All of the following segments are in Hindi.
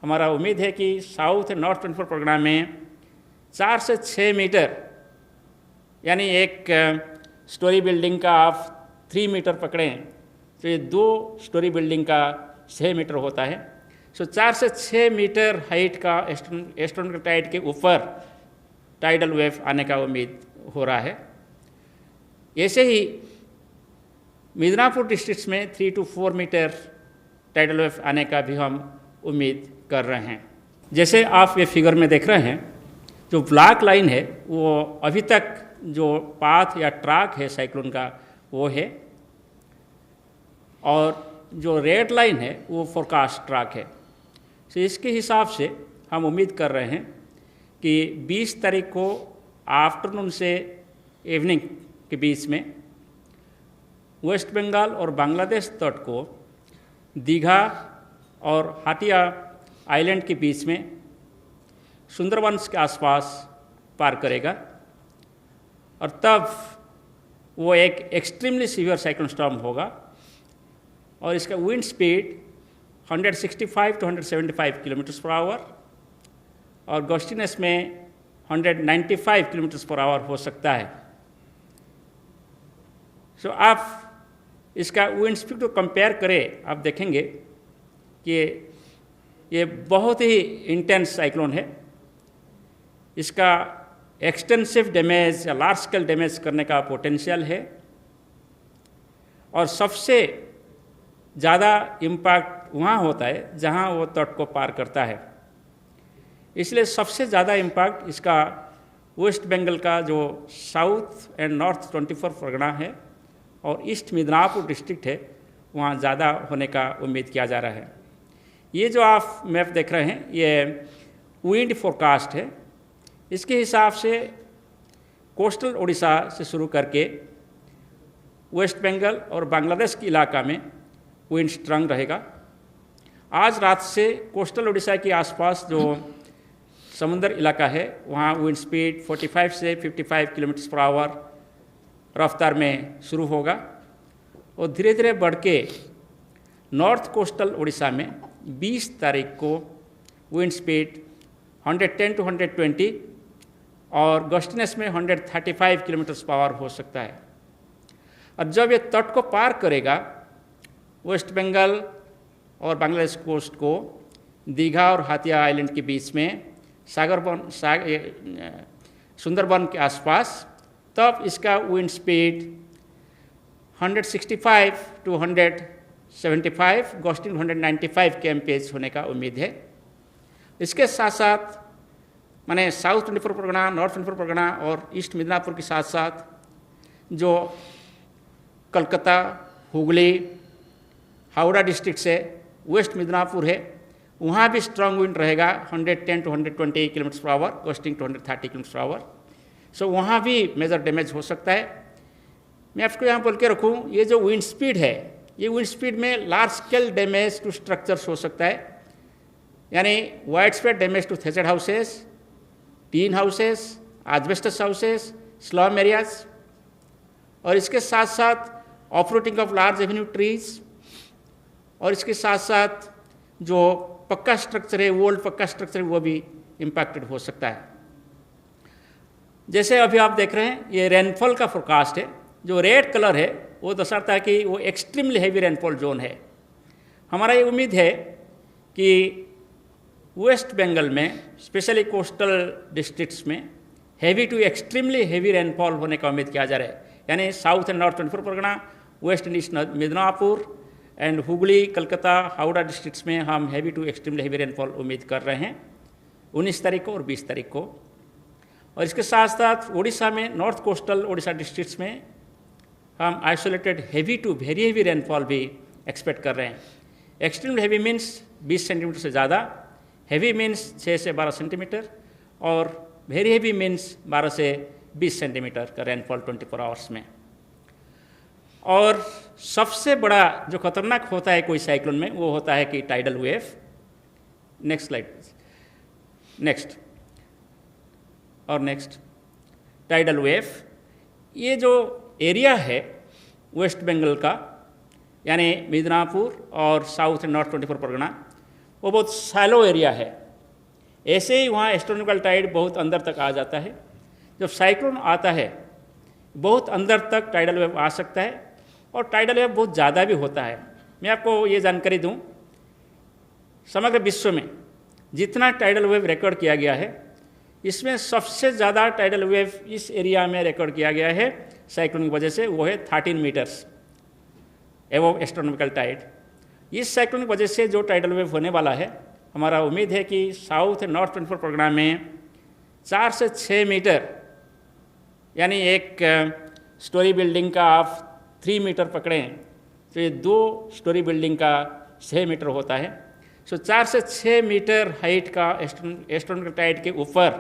हमारा उम्मीद है कि साउथ एंड नॉर्थ 24 परगना में 4 से 6 मीटर, यानी एक स्टोरी बिल्डिंग का आप 3 मीटर पकड़ें तो ये 2 स्टोरी बिल्डिंग का 6 मीटर होता है। सो 4 से 6 मीटर हाइट का एस्ट्रोनॉमिकल टाइड के ऊपर टाइडल वेव आने का उम्मीद हो रहा है। ऐसे ही मिदनापुर डिस्ट्रिक्ट में 3 to 4 मीटर टाइडल वेव आने का भी हम उम्मीद कर रहे हैं। जैसे आप ये फिगर में देख रहे हैं, जो ब्लैक लाइन है वो अभी तक जो पाथ या ट्रैक है साइक्लोन का वो है, और जो रेड लाइन है वो फोरकास्ट ट्रैक है। तो इसके हिसाब से हम उम्मीद कर रहे हैं कि 20 तारीख को आफ्टरनून से इवनिंग के बीच में वेस्ट बंगाल और बांग्लादेश तट को दीघा और हाटिया आइलैंड के बीच में सुंदरबंस के आसपास पार करेगा, और तब वो एक एक्सट्रीमली सीवियर साइक्लोन स्टॉर्म होगा और इसका wind speed 165 to 175 kilometre per our और गस्टिनेस में 195 किलोमीटर पर आवर हो सकता है। सो आप इसका विंड स्पीड को कंपेयर करें, आप देखेंगे कि ये बहुत ही इंटेंस साइक्लोन है। इसका एक्सटेंसिव डैमेज या लार्ज स्केल डैमेज करने का पोटेंशियल है, और सबसे ज़्यादा इम्पैक्ट वहाँ होता है जहाँ वो तट को पार करता है। इसलिए सबसे ज़्यादा इम्पैक्ट इसका वेस्ट बंगाल का जो साउथ एंड नॉर्थ 24 परगना है और ईस्ट मिदनापुर डिस्ट्रिक्ट है, वहाँ ज़्यादा होने का उम्मीद किया जा रहा है। ये जो आप मैप देख रहे हैं ये विंड फोरकास्ट है। इसके हिसाब से कोस्टल उड़ीसा से शुरू करके वेस्ट बंगाल और बांग्लादेश के इलाका में विंड स्ट्रांग रहेगा। आज रात से कोस्टल उड़ीसा के आसपास जो समुद्र इलाका है वहाँ विंड स्पीड 45 से 55 किलोमीटर पर आवर रफ्तार में शुरू होगा, और धीरे धीरे बढ़ के नॉर्थ कोस्टल उड़ीसा में 20 तारीख को विंड स्पीड 110 to 120 और गस्टिनेस में 135 किलोमीटर पर आवर हो सकता है। और जब ये तट को पार करेगा वेस्ट बंगाल और बांग्लादेश कोस्ट को दीघा और हातिया आइलैंड के बीच में सुंदरबन के आसपास, तब इसका wind speed 165 to 175, gusting 195 kmph होने का उम्मीद है। इसके साथ साथ माने साउथ 24 परगना, नॉर्थ 24 परगना और ईस्ट मिदनापुर के साथ साथ जो कलकत्ता, हुगली, हावड़ा डिस्ट्रिक्ट से वेस्ट मिदनापुर है, वहाँ भी स्ट्रांग विंड रहेगा 110 to 120 kilometre per hour, gusting 230 kilometre per hour. So वहाँ भी मेजर डैमेज हो सकता है। मैं आपको यहाँ बोल के रखूँ, ये जो विंड स्पीड है, ये विंड स्पीड में large scale damage to structures हो सकता है, यानी wide spread damage to thatched houses, tin houses, asbestos houses, slum areas, और इसके साथ साथ uprooting of large avenue trees, और इसके साथ साथ जो पक्का स्ट्रक्चर है, ओल्ड पक्का स्ट्रक्चर है, वो भी इम्पैक्टेड हो सकता है। जैसे अभी आप देख रहे हैं ये रेनफॉल का फोरकास्ट है। जो रेड कलर है वो दर्शाता है कि वो एक्सट्रीमली हैवी रेनफॉल जोन है। हमारा ये उम्मीद है कि वेस्ट बंगाल में स्पेशली कोस्टल डिस्ट्रिक्ट्स में heavy to extremely heavy rainfall होने का उम्मीद किया जा रहा है, यानी South and North 24 Parganas, West and East Midnapore and Hooghly, Calcutta, Howrah districts में हम heavy to extremely heavy rainfall उम्मीद कर रहे हैं 19 तारीख को और 20 तारीख को। और इसके साथ साथ उड़ीसा में नॉर्थ कोस्टल उड़ीसा डिस्ट्रिक्ट्स में हम isolated heavy to very heavy rainfall भी एक्सपेक्ट कर रहे हैं। एक्सट्रीमली हैवी मीन्स 20 सेंटीमीटर से ज़्यादा, हैवी मीन्स 6 से 12 सेंटीमीटर, और वेरी हैवी मीन्स 12 से 20 सेंटीमीटर का रेनफॉल 24 आवर्स में। और सबसे बड़ा जो खतरनाक होता है कोई साइक्लोन में वो होता है कि tidal wave. Next slide, next और नेक्स्ट। टाइडल वेव, ये जो एरिया है वेस्ट बंगाल का, यानी मिदनापुर और साउथ एंड नॉर्थ 24 परगना, वो बहुत शैलो एरिया है। ऐसे ही वहाँ एस्ट्रोनॉमिकल टाइड बहुत अंदर तक आ जाता है। जब साइक्लोन आता है बहुत अंदर तक टाइडल वेव आ सकता है और टाइडल वेव बहुत ज़्यादा भी होता है। मैं आपको ये जानकारी दूं, समग्र विश्व में जितना टाइडल वेव रिकॉर्ड किया गया है इसमें सबसे ज़्यादा टाइडल वेव इस एरिया में रिकॉर्ड किया गया है साइक्लोन की वजह से, वो है 13 मीटर्स एवोव एस्ट्रोनॉमिकल टाइड। इस साइक्लोन की वजह से जो टाइडल वेव होने वाला है, हमारा उम्मीद है कि साउथ नॉर्थ 24 प्रोग्राम में 4 से 6 मीटर, यानी एक स्टोरी बिल्डिंग का आप 3 मीटर पकड़ें तो ये 2 स्टोरी बिल्डिंग का 6 मीटर होता है। सो 4 से 6 मीटर हाइट का एस्ट्रोनॉमिकल टाइड के ऊपर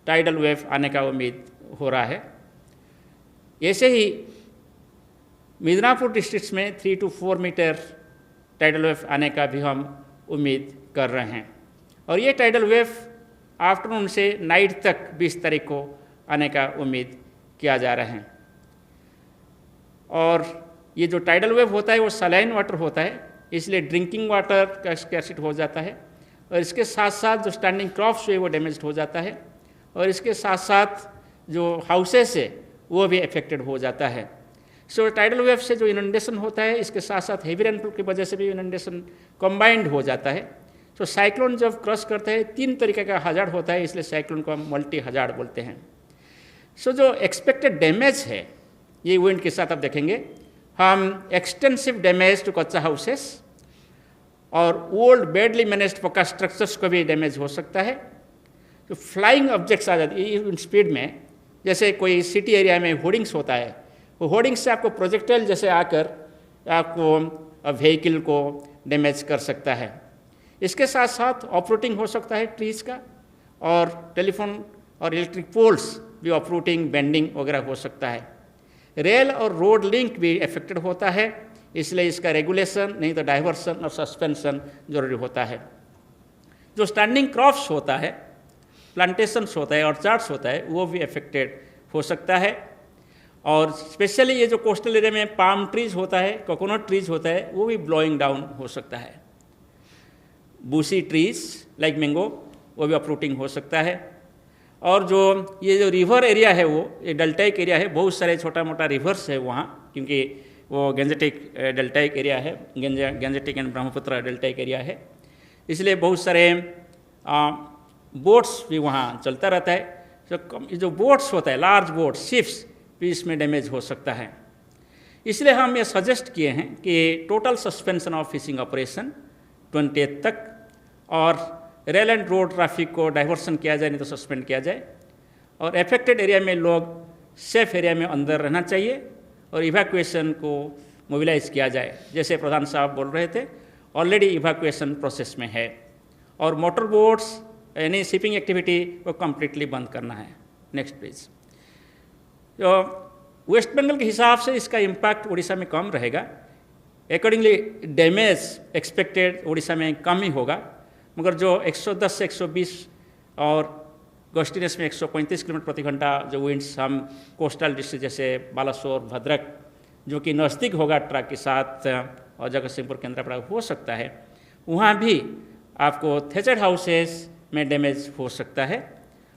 टाइडल वेव आने का उम्मीद हो रहा है। ऐसे ही मिदनापुर डिस्ट्रिक्ट में 3 to 4 मीटर टाइडल वेव आने का भी हम उम्मीद कर रहे हैं। और ये टाइडल वेव आफ्टरनून से नाइट तक 20 तारीख को आने का उम्मीद किया जा रहा है। और ये जो टाइडल वेव होता है वो सलाइन वाटर होता है, इसलिए ड्रिंकिंग वाटर का स्कैरसिटी हो जाता है। और इसके साथ साथ जो स्टैंडिंग क्रॉप्स है वो डैमेज हो जाता है। और इसके साथ साथ जो हाउसेस है वो भी अफेक्टेड हो जाता है। सो टाइडल वेव से जो इनंडेशन होता है, इसके साथ साथ हेवी रेनफॉल की वजह से भी इनंडेशन कंबाइंड हो जाता है। तो साइक्लोन जब क्रॉस करता है 3 तरीके का हजार्ड होता है, इसलिए साइक्लोन को हम मल्टी हजार्ड बोलते हैं। सो जो एक्सपेक्टेड डैमेज है ये विंड के साथ आप देखेंगे, हम एक्सटेंसिव डैमेज टू कच्चा हाउसेस और ओल्ड बैडली मैनेज्ड पक्का स्ट्रक्चर्स को भी डैमेज हो सकता है। तो फ्लाइंग ऑब्जेक्ट्स आ जाती है स्पीड में, जैसे कोई सिटी एरिया में होर्डिंग्स होता है, वो होर्डिंग्स से आपको प्रोजेक्टाइल जैसे आकर आपको व्हीकल को डैमेज कर सकता है। इसके साथ साथ ऑपरूटिंग हो सकता है ट्रीज का, और टेलीफोन और इलेक्ट्रिक पोल्स भी ऑपरूटिंग बेंडिंग वगैरह हो सकता है। रेल और रोड लिंक भी अफेक्टेड होता है, इसलिए इसका रेगुलेशन नहीं तो डाइवर्सन और सस्पेंशन जरूरी होता है। जो स्टैंडिंग क्रॉप्स होता है, प्लांटेशंस होता है, ऑर्चार्ड्स होता है, वो भी अफेक्टेड हो सकता है। और स्पेशली ये जो कोस्टल एरिया में पाम ट्रीज होता है, कोकोनट ट्रीज होता है, वो भी ब्लोइंग डाउन हो सकता है। बूसी ट्रीज लाइक मैंगो वो भी अपरूटिंग हो सकता है। और जो ये जो रिवर एरिया है वो ये डेल्टाइक एरिया है, बहुत सारे छोटा मोटा रिवर्स है वहाँ, क्योंकि वो गेंजेटिक डेल्टाइक एरिया है, Gangetic and Brahmaputra deltaic area है, इसलिए बहुत सारे बोट्स भी वहाँ चलता रहता है। जो बोट्स होता है, लार्ज बोट्स, शिप्स भी इसमें डैमेज हो सकता है। इसलिए हम ये सजेस्ट किए हैं कि total suspension of fishing operation 20 तक, और रेल एंड रोड ट्रैफिक को डाइवर्सन किया जाए, नहीं तो सस्पेंड किया जाए। और अफेक्टेड एरिया में लोग सेफ एरिया में अंदर रहना चाहिए और इवैक्यूएशन को मोबिलाइज किया जाए। जैसे प्रधान साहब बोल रहे थे, ऑलरेडी इवैक्यूएशन प्रोसेस में है। और मोटर बोट्स यानी शिपिंग एक्टिविटी को कम्प्लीटली बंद करना है। Next please. तो वेस्ट बंगाल के हिसाब से इसका इम्पैक्ट उड़ीसा में कम रहेगा। अकॉर्डिंगली डैमेज एक्सपेक्टेड उड़ीसा में कम ही होगा, मगर जो 110 से 120 और गस्टिनेस में 135 किलोमीटर प्रति घंटा जो विंड्स हम कोस्टल डिस्ट्रिक्ट जैसे बालासोर, भद्रक, जो कि नज़दीक होगा ट्रक के साथ, और जगतसिंहपुर, केंद्रापड़ा हो सकता है, वहाँ भी आपको थेचर्ड हाउसेस में डैमेज हो सकता है।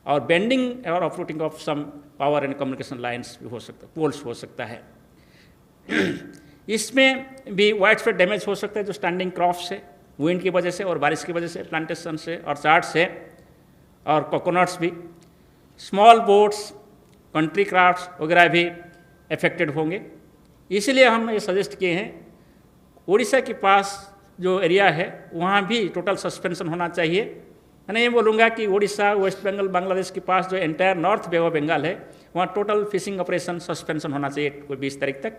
और बेंडिंग और uprooting of some power and communication lines भी हो सकता है, पोल्स हो सकता है। इसमें भी वाइड स्प्रेड डैमेज हो सकता है जो स्टैंडिंग क्रॉप्स है, विंड की वजह से और बारिश की वजह से, प्लांटेशन से, ऑर्चार्ड से, और कोकोनट्स भी। स्मॉल बोट्स, कंट्री क्राफ्ट्स वगैरह भी अफेक्टेड होंगे। इसलिए हम ये सजेस्ट किए हैं, उड़ीसा के पास जो एरिया है वहाँ भी टोटल सस्पेंशन होना चाहिए। मैं नहीं बोलूँगा कि उड़ीसा, वेस्ट बंगाल, बांग्लादेश के पास जो entire North Bay of Bengal है वहाँ टोटल फिशिंग ऑपरेशन सस्पेंशन होना चाहिए कोई 20 तारीख तक।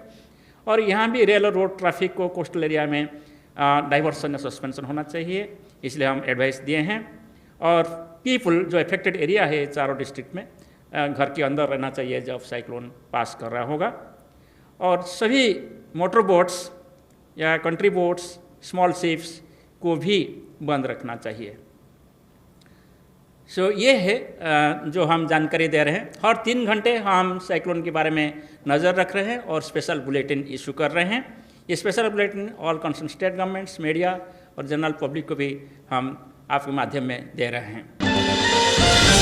और यहाँ भी रेल और रोड ट्रैफिक को कोस्टल एरिया में डाइवर्सन या सस्पेंशन होना चाहिए, इसलिए हम एडवाइस दिए हैं। और पीपल जो अफेक्टेड एरिया है चारों डिस्ट्रिक्ट में, घर के अंदर रहना चाहिए जब साइक्लोन पास कर रहा होगा। और सभी मोटर बोट्स या कंट्री बोट्स, स्मॉल शिप्स को भी बंद रखना चाहिए। सो ये है जो हम जानकारी दे रहे हैं। हर 3 घंटे हम साइक्लोन के बारे में नज़र रख रहे हैं और स्पेशल बुलेटिन इशू कर रहे हैं। ये special bulletin all concern state governments, media और जनरल पब्लिक को भी हम आपके माध्यम में दे रहे हैं।